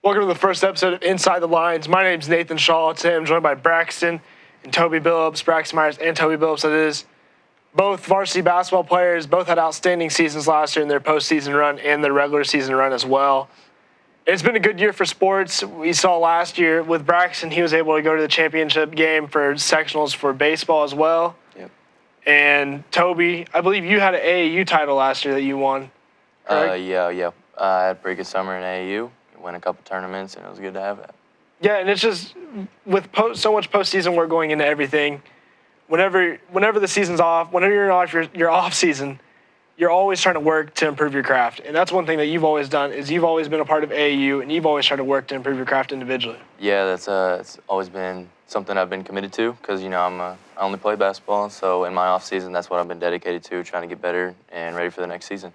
Welcome to the first episode of Inside the Lines. My name's Nathan Shaw. Today I'm joined by Braxton and Toby Billups. Braxton Myers and Toby Billups, that is. Both varsity basketball players, both had outstanding seasons last year in their postseason run and their regular season run as well. It's been a good year for sports. We saw last year with Braxton, he was able to go to the championship game for sectionals for baseball as well. Yep. And Toby, I believe you had an AAU title last year that you won. Correct? Yeah. I had a pretty good summer in AAU. Won a couple tournaments, and it was good to have that. Yeah, and it's just with so much postseason work going into everything. Whenever the season's off, whenever you're off your off season, you're always trying to work to improve your craft. And that's one thing that you've always done is you've always been a part of AAU, and you've always tried to work to improve your craft individually. Yeah, that's it's always been something I've been committed to because I only play basketball, so in my off season, that's what I've been dedicated to, trying to get better and ready for the next season.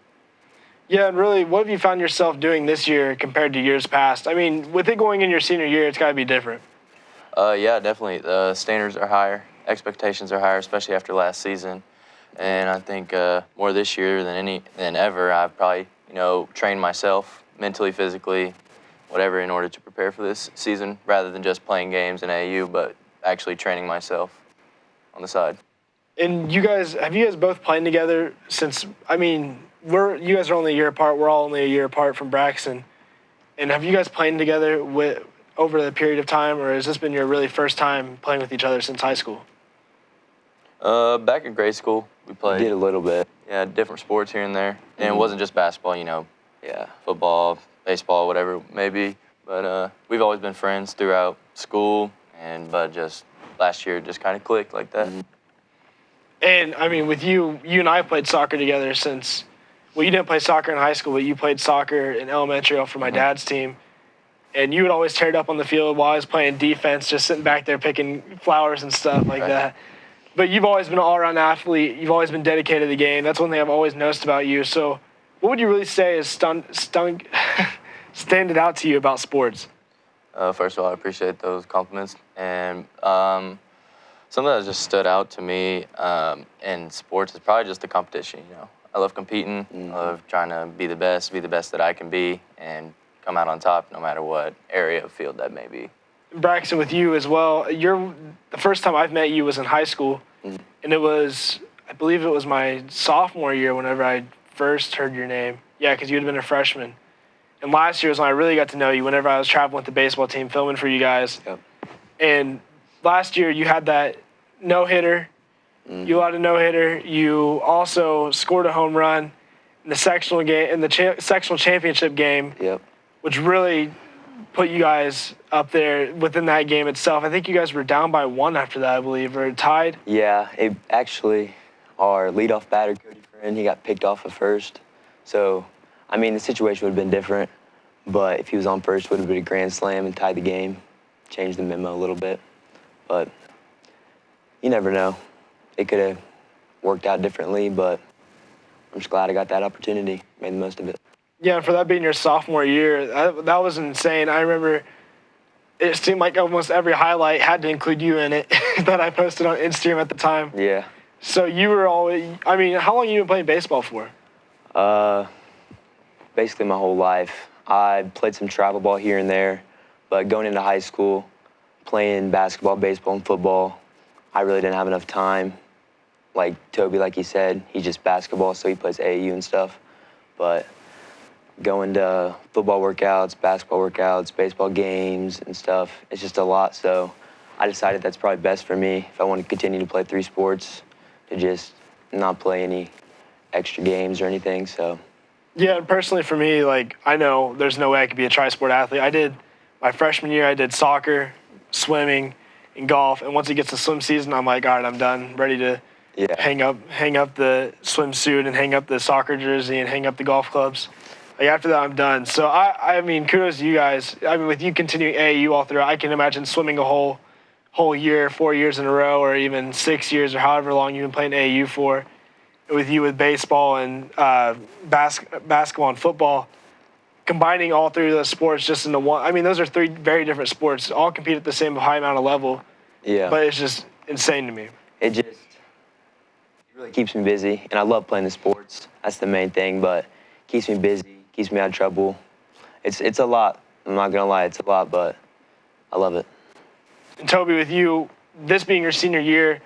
Yeah, and really, what have you found yourself doing this year compared to years past? I mean, with it going in your senior year, it's got to be different. Yeah, definitely. The standards are higher, expectations are higher, especially after last season. And I think more this year than ever, I've probably trained myself mentally, physically, whatever, in order to prepare for this season, rather than just playing games in AAU, but actually training myself on the side. And have you guys both playing together since? I mean, you guys are only a year apart. We're all only a year apart from Braxton. And have you guys played together over the period of time, or has this been your really first time playing with each other since high school? Back in grade school, we played. Did a little bit. Yeah, different sports here and there. And it wasn't just basketball, football, baseball, whatever it may be. But we've always been friends throughout school, but just last year it just kind of clicked like that. Mm-hmm. And, I mean, with you and I played soccer together since, well, you didn't play soccer in high school, but you played soccer in elementary for my dad's team. And you would always tear it up on the field while I was playing defense, just sitting back there picking flowers and stuff like that. But you've always been an all-around athlete. You've always been dedicated to the game. That's one thing I've always noticed about you. So what would you really say is standing out to you about sports? First of all, I appreciate those compliments. And something that just stood out to me in sports is probably just the competition. I love competing. I love trying to be the best that I can be, and come out on top no matter what area of field that may be. Braxton, with you as well, the first time I've met you was in high school, and I believe it was my sophomore year whenever I first heard your name. Yeah, because you had been a freshman. And last year was when I really got to know you whenever I was traveling with the baseball team, filming for you guys. Yep. And last year you had that no-hitter. You had a no-hitter. You also scored a home run in the sectional game, in the sectional championship game. Yep. Which really put you guys up there within that game itself. I think you guys were down by 1 after that, I believe, or tied. Yeah, our leadoff batter, Cody Friend, he got picked off at first. So, the situation would have been different. But if he was on first, it would have been a grand slam and tied the game. Changed the memo a little bit. But you never know. It could have worked out differently, but I'm just glad I got that opportunity, made the most of it. Yeah, and for that being your sophomore year, that was insane. I remember it seemed like almost every highlight had to include you in it that I posted on Instagram at the time. Yeah. So you were always, how long have you been playing baseball for? Basically my whole life. I played some travel ball here and there, but going into high school, playing basketball, baseball, and football, I really didn't have enough time. Like Toby, like he said, he's just basketball, so he plays AAU and stuff. But going to football workouts, basketball workouts, baseball games and stuff, it's just a lot. So I decided that's probably best for me if I want to continue to play 3 sports, to just not play any extra games or anything. So yeah, personally for me, I know there's no way I could be a tri-sport athlete. My freshman year, I did soccer, swimming, and golf. And once it gets to swim season, I'm like, all right, I'm done, ready to hang up the swimsuit and hang up the soccer jersey and hang up the golf clubs. After that, I'm done. So, kudos to you guys. With you continuing AAU all throughout, I can imagine swimming a whole year, 4 years in a row, or even 6 years, or however long you've been playing AAU for. With you with baseball and basketball and football, combining all 3 of those sports just into one. Those are 3 very different sports. All compete at the same high amount of level. Yeah. But it's just insane to me. It really keeps me busy, and I love playing the sports. That's the main thing, but keeps me busy, keeps me out of trouble. It's a lot. I'm not gonna lie, it's a lot, but I love it. And Toby, with you, this being your senior year,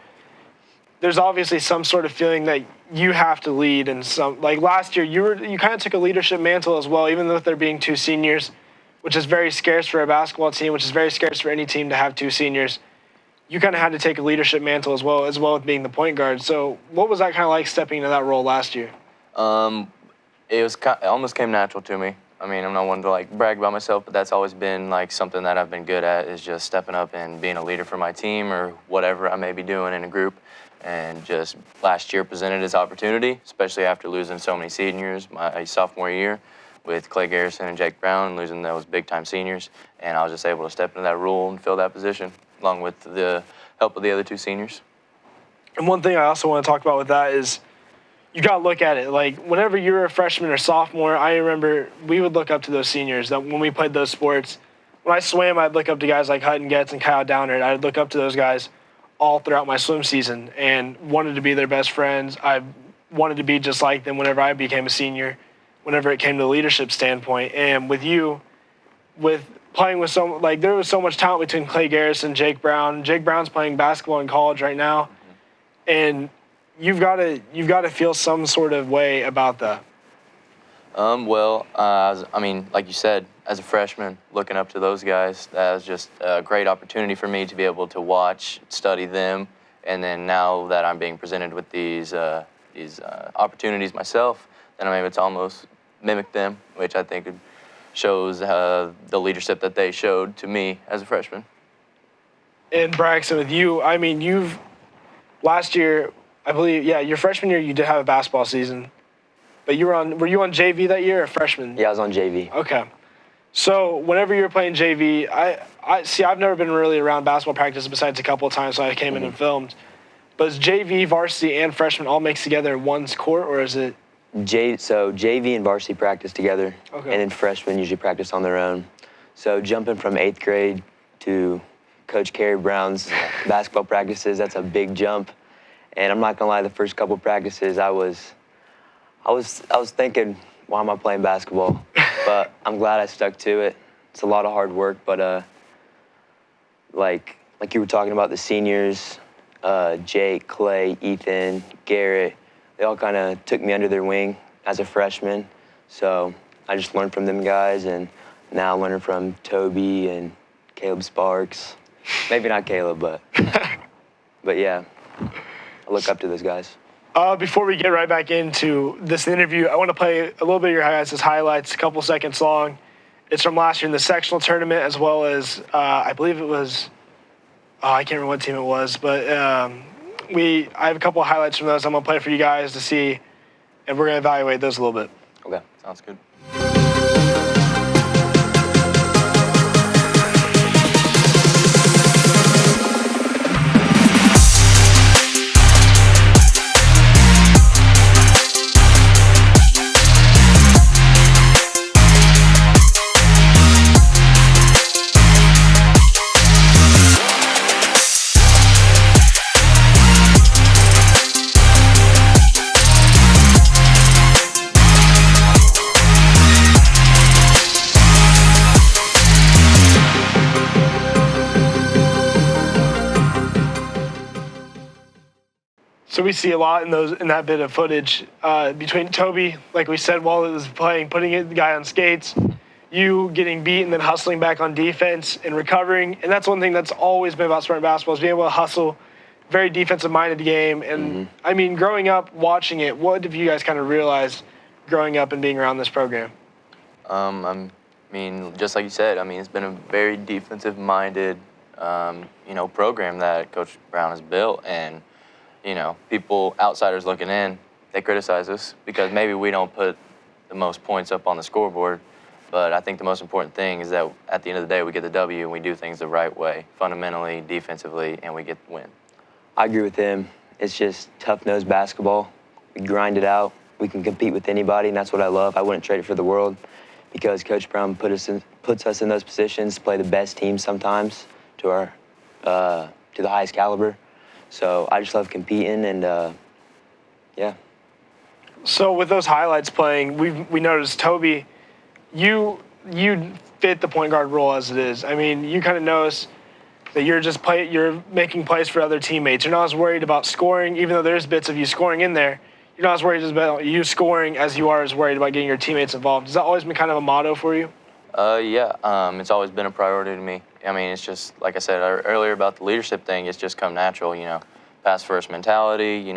there's obviously some sort of feeling that you have to lead, and some like last year you kind of took a leadership mantle as well, even though there being two seniors, which is very scarce for a basketball team, which is very scarce for any team to have two seniors. You kind of had to take a leadership mantle as well with being the point guard. So what was that kind of like stepping into that role last year? It almost came natural to me. I mean, I'm not one to like brag about myself, but that's always been like something that I've been good at, is just stepping up and being a leader for my team or whatever I may be doing in a group. And just last year presented this opportunity, especially after losing so many seniors my sophomore year with Clay Garrison and Jake Brown, losing those big-time seniors. And I was just able to step into that role and fill that position, along with the help of the other two seniors. And one thing I also want to talk about with that is you got to look at it. Like, whenever you were a freshman or sophomore, I remember we would look up to those seniors that when we played those sports. When I swam, I'd look up to guys like Hutton Getz and Kyle Downard. I'd look up to those guys all throughout my swim season and wanted to be their best friends. I wanted to be just like them whenever I became a senior, whenever it came to the leadership standpoint. And with you, with playing with there was so much talent between Clay Garrison, Jake Brown. Jake Brown's playing basketball in college right now. And you've got to feel some sort of way about that. I mean, like you said, as a freshman, looking up to those guys, that was just a great opportunity for me to be able to watch, study them, and then now that I'm being presented with these opportunities myself, then I'm able to almost mimic them, which I think shows the leadership that they showed to me as a freshman. And Braxton, with you, I mean, last year, I believe, your freshman year, you did have a basketball season. But were you on JV that year or freshman? Yeah, I was on JV. Okay. So whenever you were playing JV, I've never been really around basketball practice besides a couple of times when I came in and filmed. But is JV, varsity, and freshman all mixed together in one court, or is it? So JV and varsity practice together, Okay. and then freshmen usually practice on their own. So jumping from 8th grade to Coach Kerry Brown's basketball practices, that's a big jump. And I'm not gonna lie, the first couple of practices, I was thinking, why am I playing basketball? But I'm glad I stuck to it. It's a lot of hard work, but like you were talking about the seniors, Jake, Clay, Ethan, Garrett, they all kind of took me under their wing as a freshman. So I just learned from them guys, and now learning from Toby and Caleb Sparks. Maybe not Caleb, but yeah, I look up to those guys. Before we get right back into this interview, I want to play a little bit of your guys' highlights, a couple seconds long. It's from last year in the sectional tournament, as well as I believe it was. I can't remember what team it was, but I have a couple of highlights from those. I'm gonna play for you guys to see, and we're gonna evaluate those a little bit. Okay. Sounds good. So we see a lot in that bit of footage between Toby, like we said while it was playing, putting the guy on skates, you getting beat and then hustling back on defense and recovering. And that's one thing that's always been about Spartan basketball, is being able to hustle. Very defensive-minded game. And I mean, growing up watching it, what have you guys kind of realized growing up and being around this program? I mean, just like you said, I mean, it's been a very defensive-minded, program that Coach Brown has built. And people, outsiders looking in, they criticize us because maybe we don't put the most points up on the scoreboard. But I think the most important thing is that at the end of the day, we get the W and we do things the right way, fundamentally, defensively, and we get the win. I agree with him. It's just tough-nosed basketball. We grind it out. We can compete with anybody, and that's what I love. I wouldn't trade it for the world because Coach Brown puts us in those positions to play the best team sometimes to the highest caliber. So I just love competing, and yeah. So with those highlights playing, we noticed Toby, you you fit the point guard role as it is. I mean, you kind of notice that you're making plays for other teammates. You're not as worried about scoring, even though there's bits of you scoring in there. You're not as worried about you scoring as you are as worried about getting your teammates involved. Has that always been kind of a motto for you? Yeah, it's always been a priority to me. I mean, it's just, like I said earlier about the leadership thing, it's just come natural, pass first mentality,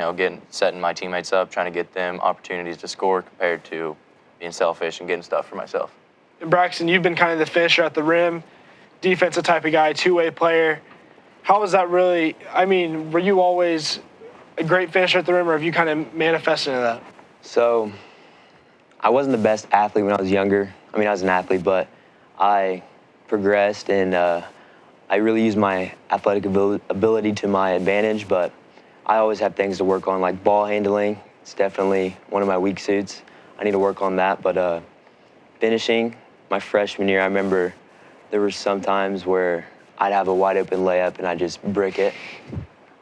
setting my teammates up, trying to get them opportunities to score compared to being selfish and getting stuff for myself. And Braxton, you've been kind of the finisher at the rim, defensive type of guy, two-way player. How was that really? I mean, were you always a great finisher at the rim, or have you kind of manifested into that? So I wasn't the best athlete when I was younger. I mean, I was an athlete, but I progressed and I really used my athletic ability to my advantage, but I always have things to work on, like ball handling. It's definitely one of my weak suits. I need to work on that, but finishing, my freshman year, I remember there were some times where I'd have a wide open layup and I'd just brick it.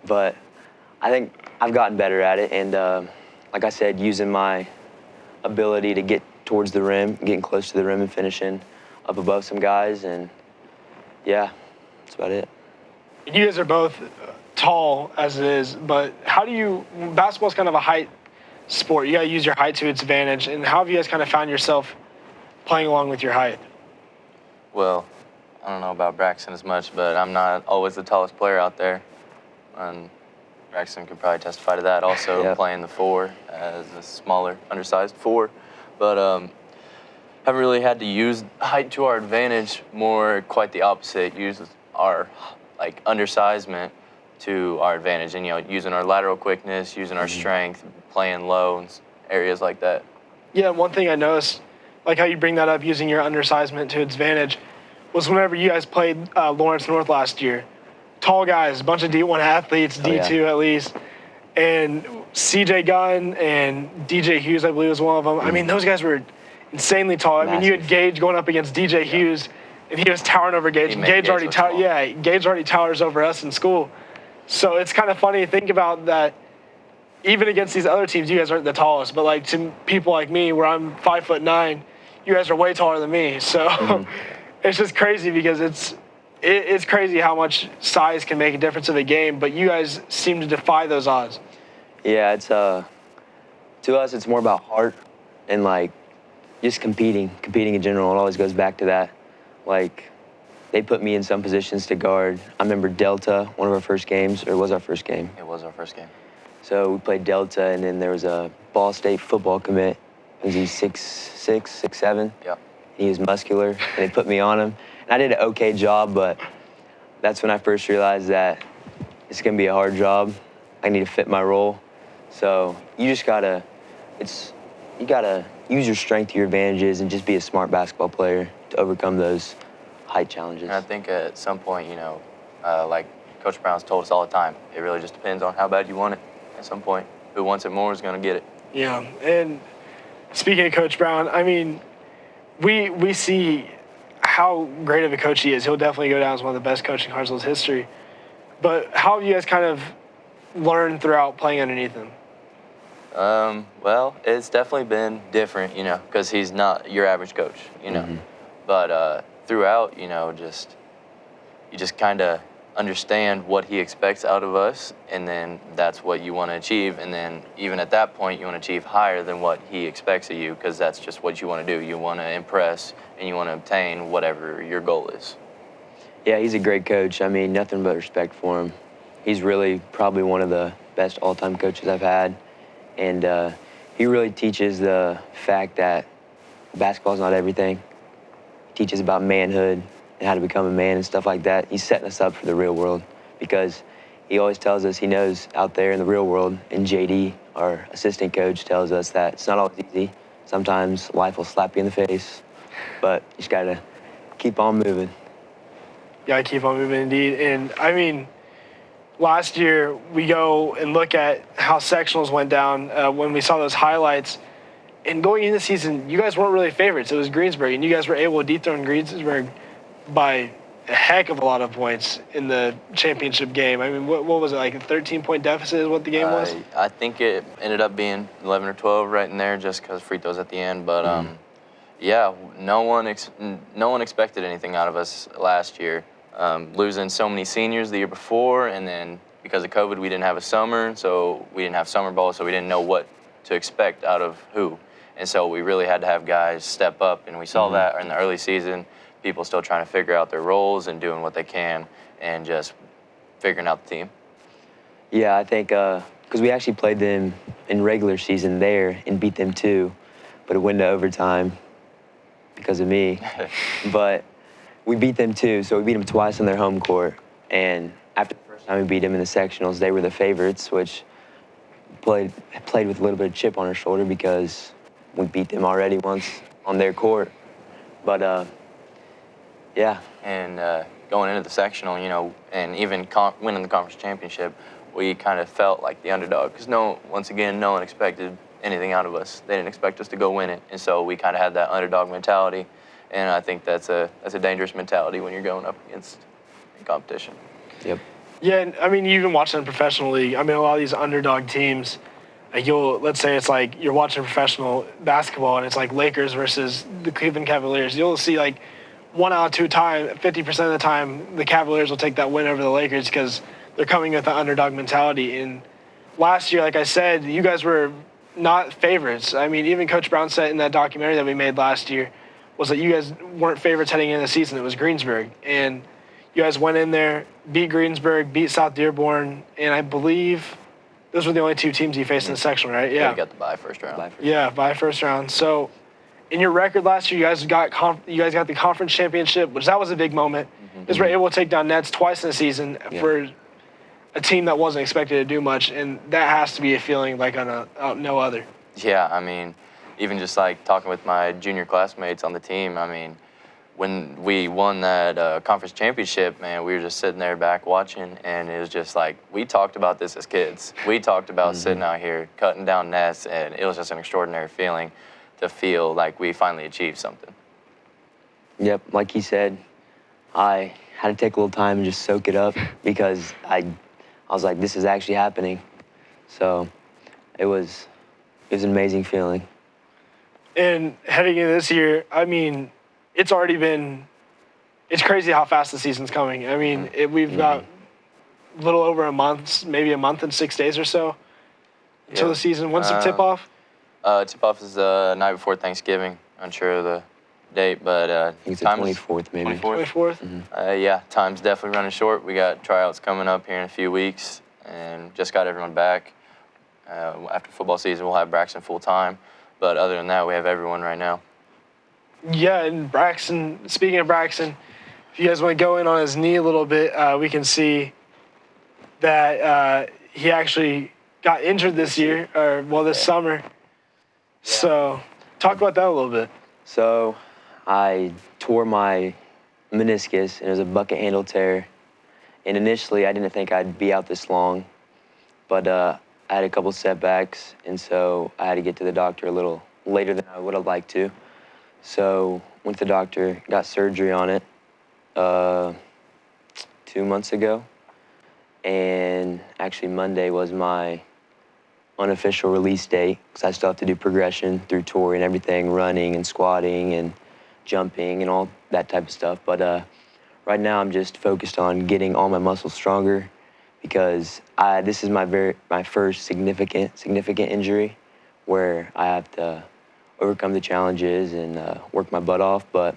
But I think I've gotten better at it, and like I said, using my ability to get towards the rim, getting close to the rim and finishing up above some guys, and yeah, that's about it. You guys are both tall as it is, but basketball's kind of a height sport. You got to use your height to its advantage, and how have you guys kind of found yourself playing along with your height? Well, I don't know about Braxton as much, but I'm not always the tallest player out there. And Braxton could probably testify to that also, Yeah. playing the 4 as a smaller, undersized 4. But haven't really had to use height to our advantage, more quite the opposite, use our undersizement to our advantage, and using our lateral quickness, using our strength, playing low and areas like that. Yeah, one thing I noticed, like how you bring that up, using your undersizement to its advantage, was whenever you guys played Lawrence North last year. Tall guys, a bunch of D1 athletes, D2 at least, and CJ Gunn and DJ Hughes, I believe, was one of them. I mean, those guys were insanely tall. I mean, you had Gage going up against DJ Hughes, and he was towering over Gage. He And made Gage already Gage look small. Gage already towers over us in school. So it's kind of funny to think about that. Even against these other teams, you guys aren't the tallest, but like to people like me, where I'm 5'9", you guys are way taller than me. So it's just crazy because it's crazy how much size can make a difference in the game. But you guys seem to defy those odds. Yeah, it's to us, it's more about heart and just competing in general. It always goes back to that. Like, they put me in some positions to guard. I remember Delta, one of our first games, or it was our first game. It was our first game. So we played Delta, and then there was a Ball State football commit. Was he 6'6", 6'7"? Yep. He was muscular, and they put me on him. And I did an okay job, but that's when I first realized that it's gonna be a hard job. I need to fit my role. So you just gotta use your strength to your advantages and just be a smart basketball player to overcome those height challenges. And I think at some point, like Coach Brown's told us all the time, it really just depends on how bad you want it. At some point, who wants it more is going to get it. Yeah, and speaking of Coach Brown, I mean, we see how great of a coach he is. He'll definitely go down as one of the best coaching Hartsville's history. But how have you guys kind of learned throughout playing underneath him? Well, it's definitely been different, because he's not your average coach, But throughout, you just kind of understand what he expects out of us, and then that's what you want to achieve. And then even at that point, you want to achieve higher than what he expects of you, because that's just what you want to do. You want to impress, and you want to obtain whatever your goal is. Yeah, he's a great coach. I mean, nothing but respect for him. He's really probably one of the best all-time coaches I've had. And he really teaches the fact that basketball's not everything. He teaches about manhood and how to become a man and stuff like that. He's setting us up for the real world, because he always tells us he knows out there in the real world, and JD, our assistant coach, tells us that it's not always easy. Sometimes life will slap you in the face, but you just gotta keep on moving. Yeah, keep on moving indeed. And I mean, last year we go and look at how sectionals went down when we saw those highlights. And going into the season, you guys weren't really favorites. It was Greensburg, and you guys were able to dethrone Greensburg by a heck of a lot of points in the championship game. I mean, what was it, like a 13-point deficit is what the game was? I think it ended up being 11 or 12 right in there, just because free throws at the end. But Yeah, no one expected anything out of us last year. Losing so many seniors the year before, and then because of COVID, we didn't have a summer, so we didn't have summer ball, so we didn't know what to expect out of who. And so we really had to have guys step up, and we saw that in the early season. People still trying to figure out their roles and doing what they can, and just figuring out the team. Yeah, I think because we actually played them in regular season there and beat them too, but it went to overtime because of me. But we beat them too, so we beat them twice on their home court. And after the first time we beat them in the sectionals, they were the favorites, which played with a little bit of chip on our shoulder because we beat them already once on their court. But yeah. And going into the sectional, and even winning the conference championship, we kind of felt like the underdog because once again, no one expected anything out of us. They didn't expect us to go win it, and so we kind of had that underdog mentality. And I think that's a dangerous mentality when you're going up against a competition. Yep. Yeah, and I mean, you even watch in a professional league. I mean, a lot of these underdog teams, like let's say it's like you're watching professional basketball and it's like Lakers versus the Cleveland Cavaliers. You'll see like 1 out of 2 times, 50% of the time, the Cavaliers will take that win over the Lakers because they're coming with the underdog mentality. And last year, like I said, you guys were not favorites. I mean, even Coach Brown said in that documentary that we made last year was that you guys weren't favorites heading into the season. It was Greensburg. And you guys went in there, beat Greensburg, beat South Dearborn, and I believe those were the only 2 teams you faced in the sectional, right? Yeah. We got the bye first round. Yeah, by first round. So in your record last year, you guys got the conference championship, which that was a big moment. Because we're able to take down Nets twice in the season for a team that wasn't expected to do much, and that has to be a feeling like on no other. Yeah, I mean, even just like talking with my junior classmates on the team, I mean, when we won that conference championship, man, we were just sitting there back watching, and it was just like, we talked about this as kids. We talked about sitting out here, cutting down nets, and it was just an extraordinary feeling to feel like we finally achieved something. Yep, like he said, I had to take a little time and just soak it up because I was like, this is actually happening. So it was an amazing feeling. And heading into this year, I mean, it's crazy how fast the season's coming. I mean, we've got a little over a month, maybe a month and 6 days or so until the season. When's the tip-off? Tip-off is the night before Thanksgiving. Unsure of the date, but I think it's the 24th, maybe. 24th? Yeah, time's definitely running short. We got tryouts coming up here in a few weeks, and just got everyone back. After football season, we'll have Braxton full-time. But other than that, we have everyone right now. Yeah, and Braxton, speaking of Braxton, if you guys want to go in on his knee a little bit, we can see that he actually got injured this year, this summer. Yeah. So talk about that a little bit. So I tore my meniscus, and it was a bucket handle tear. And initially, I didn't think I'd be out this long, but I had a couple setbacks, and so I had to get to the doctor a little later than I would have liked to. So went to the doctor, got surgery on it 2 months ago, and actually Monday was my unofficial release date because I still have to do progression through tour and everything, running and squatting and jumping and all that type of stuff. But right now I'm just focused on getting all my muscles stronger because this is my first significant injury where I have to overcome the challenges and work my butt off. But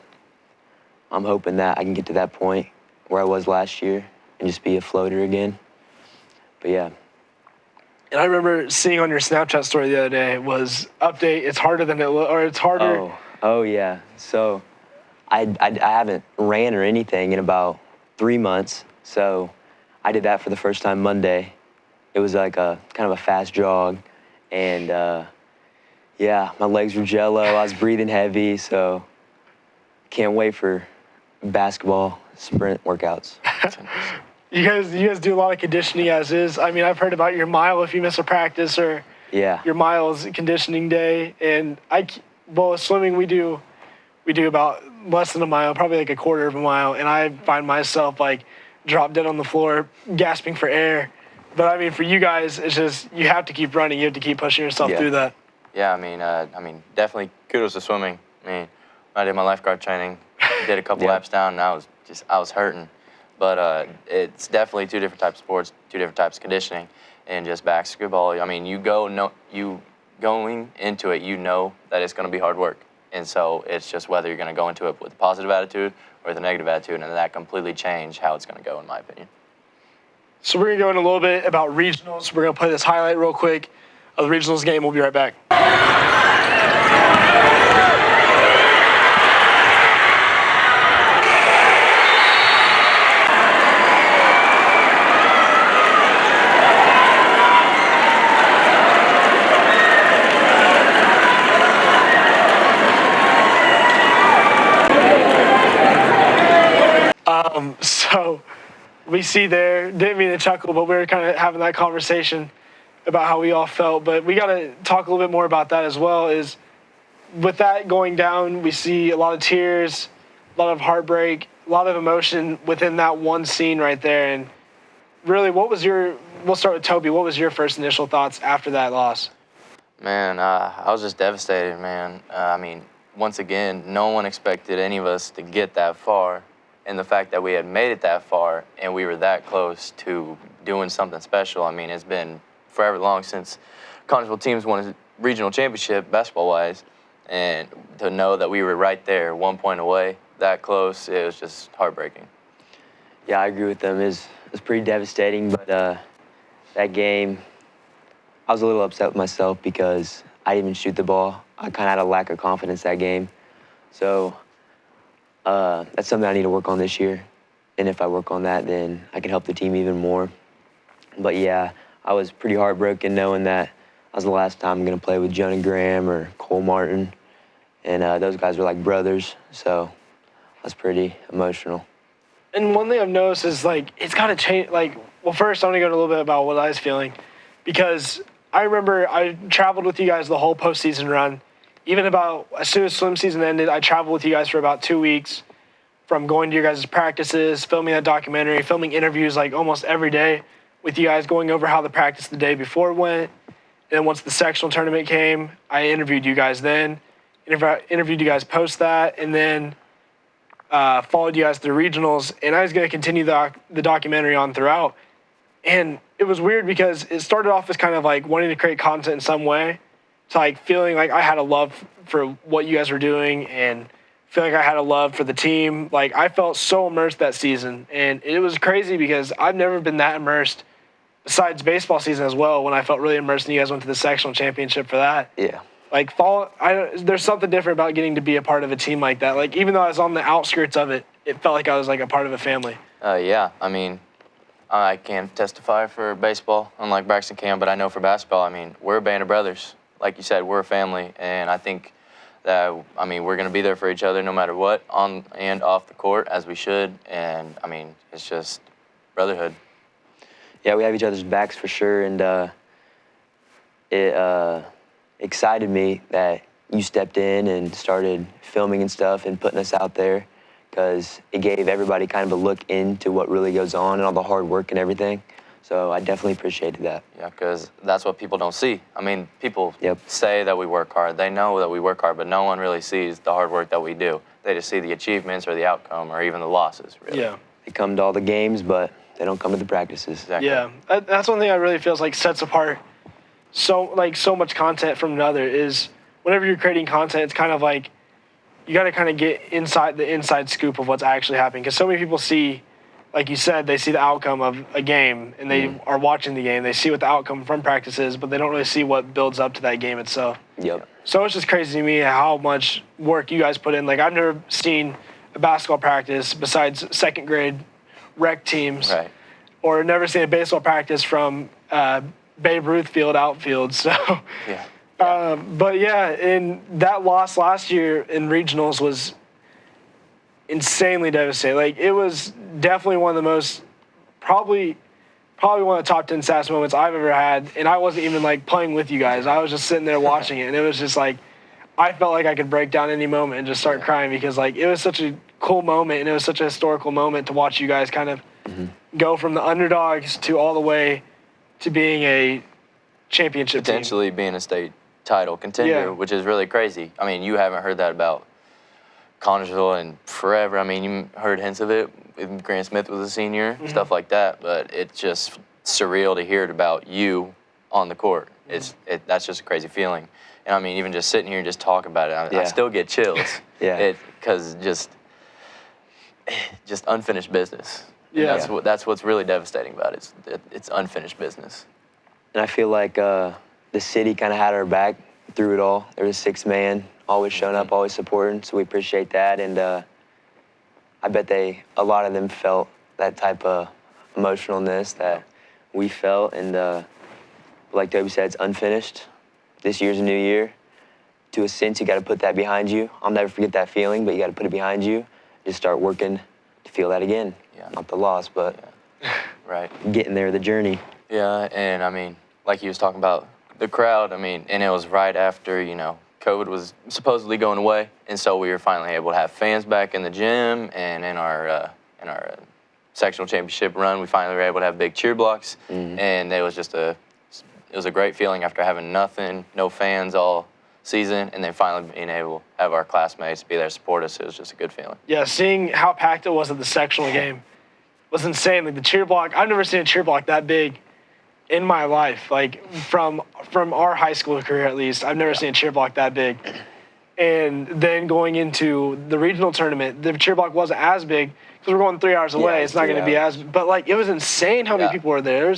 I'm hoping that I can get to that point where I was last year and just be a floater again. But yeah. And I remember seeing on your Snapchat story the other day was update. It's harder than it looks, or it's harder. Oh yeah. So I haven't ran or anything in about 3 months. So I did that for the first time Monday. It was like a kind of a fast jog, and yeah, my legs were jello. I was breathing heavy, so can't wait for basketball sprint workouts. You guys do a lot of conditioning as is. I mean, I've heard about your mile if you miss a practice, or your miles conditioning day. And swimming we do about less than a mile, probably like a quarter of a mile, and I find myself like dropped dead on the floor, gasping for air. But I mean, for you guys, it's just you have to keep running. You have to keep pushing yourself through that. Yeah, I mean, definitely kudos to swimming. I mean, I did my lifeguard training, did a couple Yeah. laps down, and I was hurting. But it's definitely two different types of sports, two different types of conditioning, and just basketball. I mean, you going into it, you know that it's going to be hard work, and so it's just whether you're going to go into it with a positive attitude or with a negative attitude, and that completely change how it's going to go, in my opinion. So we're going to go in a little bit about regionals. We're going to play this highlight real quick of the regionals game. We'll be right back. So we see there, didn't mean to chuckle, but we were kind of having that conversation about how we all felt. But we got to talk a little bit more about that as well. Is with that going down, we see a lot of tears, a lot of heartbreak, a lot of emotion within that one scene right there. And really, we'll start with Toby. What was your first initial thoughts after that loss? Man, I was just devastated, man. I mean, once again, no one expected any of us to get that far. And the fact that we had made it that far and we were that close to doing something special. I mean, it's been forever long since Connersville teams won a regional championship basketball-wise. And to know that we were right there, 1 point away, that close, it was just heartbreaking. Yeah, I agree with them. It was pretty devastating, but that game, I was a little upset with myself because I didn't even shoot the ball. I kind of had a lack of confidence that game. So that's something I need to work on this year. And if I work on that, then I can help the team even more. But yeah, I was pretty heartbroken knowing that that was the last time I'm going to play with Jonah Graham or Cole Martin. And those guys were like brothers. So I was pretty emotional. And one thing I've noticed is, like, it's got to change. Like, well, first, I want to go a little bit about what I was feeling. Because I remember I traveled with you guys the whole postseason run. Even about as soon as swim season ended, I traveled with you guys for about 2 weeks, from going to your guys' practices, filming that documentary, filming interviews like almost every day with you guys, going over how the practice the day before went. And then once the sectional tournament came, I interviewed you guys then, interviewed you guys post that, and then followed you guys through regionals. And I was going to continue the documentary on throughout. And it was weird because it started off as kind of like wanting to create content in some way, to like feeling like I had a love for what you guys were doing and feeling like I had a love for the team. Like, I felt so immersed that season. And it was crazy because I've never been that immersed besides baseball season as well, when I felt really immersed and you guys went to the sectional championship for that. Yeah. Like, there's something different about getting to be a part of a team like that. Like, even though I was on the outskirts of it, it felt like I was like a part of a family. Yeah, I mean, I can't testify for baseball, unlike Braxton can, but I know for basketball, I mean, we're a band of brothers. Like you said, we're a family, and I think that, I mean, we're going to be there for each other no matter what, on and off the court, as we should. And, I mean, it's just brotherhood. Yeah, we have each other's backs for sure, and it excited me that you stepped in and started filming and stuff and putting us out there, because it gave everybody kind of a look into what really goes on and all the hard work and everything. So I definitely appreciated that. Yeah, because that's what people don't see. I mean, people Yep. say that we work hard. They know that we work hard, but no one really sees the hard work that we do. They just see the achievements or the outcome or even the losses, really. Yeah. They come to all the games, but they don't come to the practices. Exactly. Yeah, that's one thing I really feels like sets apart so much content from another is whenever you're creating content, it's kind of like you got to kind of get inside the inside scoop of what's actually happening, because so many people see, like you said, they see the outcome of a game and they are watching the game. They see what the outcome from practice is, but they don't really see what builds up to that game itself. Yep. So it's just crazy to me how much work you guys put in. Like, I've never seen a basketball practice besides second grade rec teams, Right. or never seen a baseball practice from Babe Ruth field outfield. So, Yeah. but yeah, in that loss last year in regionals was insanely devastating. Like, it was definitely one of the most, probably one of the top 10 saddest moments I've ever had. And I wasn't even like playing with you guys. I was just sitting there watching it, and it was just like, I felt like I could break down any moment and just start crying, because like it was such a cool moment and it was such a historical moment to watch you guys kind of go from the underdogs to all the way to being a championship team. Potentially being a state title contender, Yeah. which is really crazy. I mean, you haven't heard that about Connersville and forever. I mean, you heard hints of it. Grant Smith was a senior, stuff like that. But it's just surreal to hear it about you on the court. That's just a crazy feeling. And I mean, even just sitting here and just talking about it, I still get chills. Yeah. Because just unfinished business. Yeah. And that's what's really devastating about it. It's unfinished business. And I feel like the city kind of had our back through it all. There was 6 man, always showing up, always supporting. So we appreciate that. And I bet a lot of them felt that type of emotionalness that we felt. And like Toby said, it's unfinished. This year's a new year. To a sense, you got to put that behind you. I'll never forget that feeling, but you got to put it behind you. Just start working to feel that again. Yeah. Not the loss, but Right. getting there, the journey. Yeah, and I mean, like he was talking about the crowd, I mean, and it was right after, COVID was supposedly going away, and so we were finally able to have fans back in the gym, and in our sectional championship run, we finally were able to have big cheer blocks, and it was a great feeling after having nothing, no fans all season, and then finally being able to have our classmates be there to support us. It was just a good feeling. Yeah, seeing how packed it was at the sectional game was insane. Like the cheer block, I've never seen a cheer block that big in my life. Like from our high school career at least, I've never seen a cheer block that big. And then going into the regional tournament, the cheer block wasn't as big because we're going 3 hours away. It's not going to be as, but like it was insane how many people were there.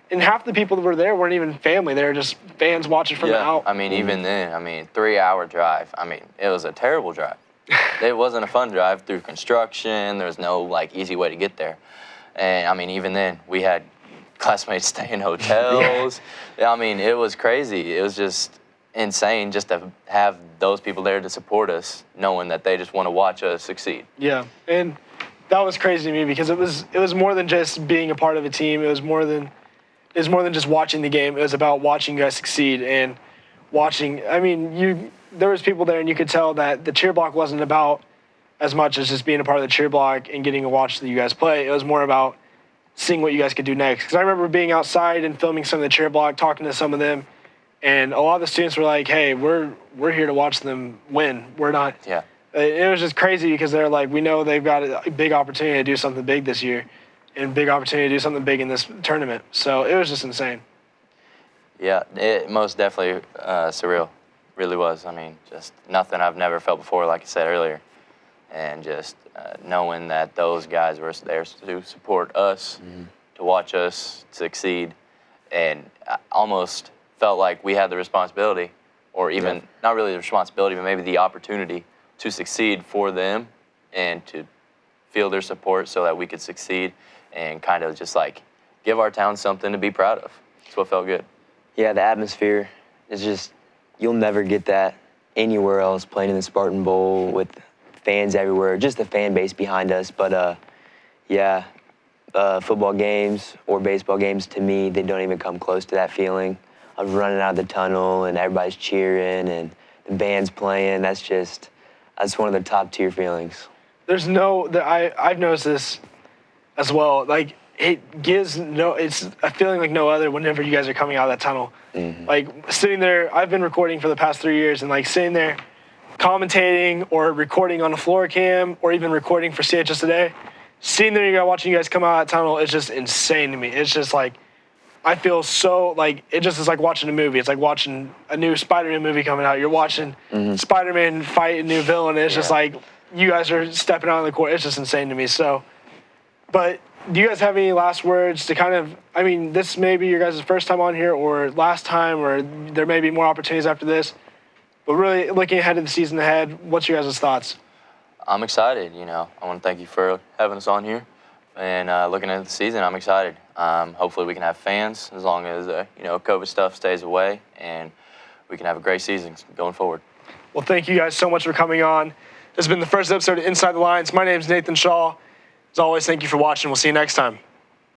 And half the people that were there weren't even family. They were just fans watching from out. I mean, even then, 3-hour drive. I mean, it was a terrible drive. It wasn't a fun drive through construction. There was no, easy way to get there. And, I mean, even then, we had classmates stay in hotels. I mean, it was crazy. It was just insane just to have those people there to support us, knowing that they just want to watch us succeed. Yeah, and that was crazy to me because it was more than just being a part of a team. It was more than just watching the game. It was about watching you guys succeed and watching. I mean, there was people there, and you could tell that the cheer block wasn't about as much as just being a part of the cheer block and getting to watch you guys play. It was more about seeing what you guys could do next. Because I remember being outside and filming some of the cheer block, talking to some of them, and a lot of the students were like, "Hey, we're here to watch them win. We're not." Yeah. It was just crazy because they're like, we know they've got a big opportunity to do something big this year. And big opportunity to do something big in this tournament. So it was just insane. Yeah, it most definitely surreal. Really was. I mean, just nothing I've never felt before, like I said earlier. And just knowing that those guys were there to support us, to watch us succeed. And I almost felt like we had the responsibility, or even not really the responsibility, but maybe the opportunity to succeed for them and to feel their support so that we could succeed. And kind of just give our town something to be proud of. That's what felt good. Yeah, the atmosphere is just, you'll never get that anywhere else playing in the Spartan Bowl with fans everywhere, just the fan base behind us. But football games or baseball games, to me, they don't even come close to that feeling of running out of the tunnel and everybody's cheering and the band's playing. That's one of the top tier feelings. I've noticed this as well. Like it gives it's a feeling like no other whenever you guys are coming out of that tunnel. Like sitting there, I've been recording for the past 3 years, and sitting there commentating or recording on a floor cam or even recording for CHS Today, sitting there watching you guys come out of that tunnel is just insane to me. It's just I feel so it just is like watching a movie. It's like watching a new Spider-Man movie coming out. You're watching Spider-Man fight a new villain. It's just you guys are stepping out on the court. It's just insane to me. So, but do you guys have any last words to kind of, this may be your guys' first time on here or last time, or there may be more opportunities after this, but really looking ahead to the season ahead, what's your guys' thoughts? I'm excited, I want to thank you for having us on here. And looking at the season, I'm excited. Hopefully we can have fans as long as, COVID stuff stays away, and we can have a great season going forward. Well, thank you guys so much for coming on. This has been the first episode of Inside the Lines. My name is Nathan Shaw. As always, thank you for watching. We'll see you next time.